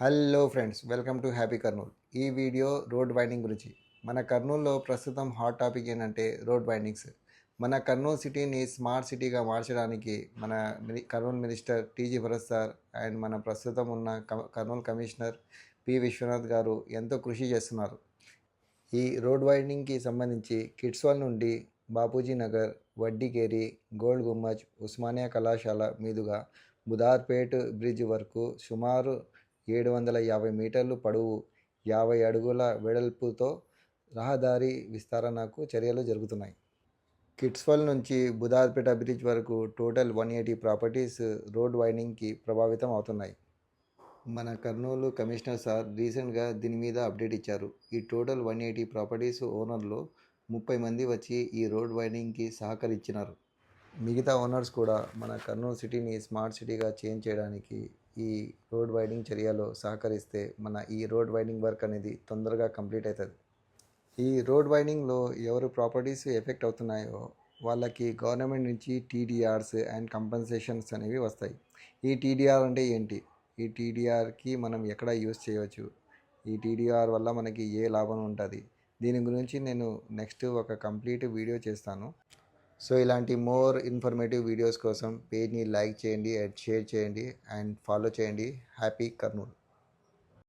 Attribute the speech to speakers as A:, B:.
A: Hello friends, welcome to happy Kurnool. ఈ video road winding గురించి. మన కర్నూల్లో ప్రస్తుతం హాట్ టాపిక్ ఏంటంటే రోడ్ వైండింగ్స్. మన కర్నూలు సిటీని స్మార్ట్ సిటీగా మార్చడానికి మన Kurnool minister TG Bharat sir and మన ప్రస్తుతం ఉన్న కర్నూలు కమిషనర్ పి విశ్వనాథ్ గారు ఎంతో కృషి చేస్తున్నారు. ఈ రోడ్ వైండింగ్కి సంబంధించి కిడ్స్వాల్ నుండి బాపూజీ నగర్, వడ్డీకేరి, గోల్డ్ గుమ్మజ్, ఉస్మానియా కళాశాల మీదుగా బుధార్పేట్ బ్రిడ్జ్ వరకు సుమారు 750 మీటర్లు పొడవు, 50 అడుగుల వెడల్పుతో రహదారి విస్తరణకు చర్యలు జరుగుతున్నాయి. కిడ్స్వల్ నుంచి బుధార్పేట బ్రిడ్జ్ వరకు టోటల్ 180 ప్రాపర్టీస్ రోడ్ వైండింగ్కి ప్రభావితం అవుతున్నాయి. మన కర్నూలు కమిషనర్ సార్ రీసెంట్గా దీని మీద అప్డేట్ ఇచ్చారు. ఈ టోటల్ 180 ప్రాపర్టీస్ ఓనర్లో 30 మంది వచ్చి ఈ రోడ్ వైండింగ్కి సహకరించినారు. మిగతా ఓనర్స్ కూడా మన కర్నూలు సిటీని స్మార్ట్ సిటీగా చేంజ్ చేయడానికి ఈ రోడ్ వైండింగ్ చర్యలో సహకరిస్తే మన ఈ రోడ్ వైండింగ్ వర్క్ అనేది తొందరగా కంప్లీట్ అవుతుంది. ఈ రోడ్ వైండింగ్లో ఎవరు ప్రాపర్టీస్ ఎఫెక్ట్ అవుతున్నాయో వాళ్ళకి గవర్నమెంట్ నుంచి టీడీఆర్స్ అండ్ కంపెన్సేషన్స్ అనేవి వస్తాయి. ఈ టీడీఆర్ అంటే ఏంటి? ఈ టీడీఆర్కి మనం ఎక్కడ యూస్ చేయవచ్చు? ఈ టీడీఆర్ వల్ల మనకి ఏ లాభం ఉంటుంది? దీని గురించి నేను నెక్స్ట్ ఒక కంప్లీట్ వీడియో చేస్తాను. సో ఇలాంటి మోర్ ఇన్ఫర్మేటివ్ వీడియోస్ కోసం పేజ్ని లైక్ చేయండి అండ్ షేర్ చేయండి అండ్ ఫాలో చేయండి హ్యాపీ కర్నూల్.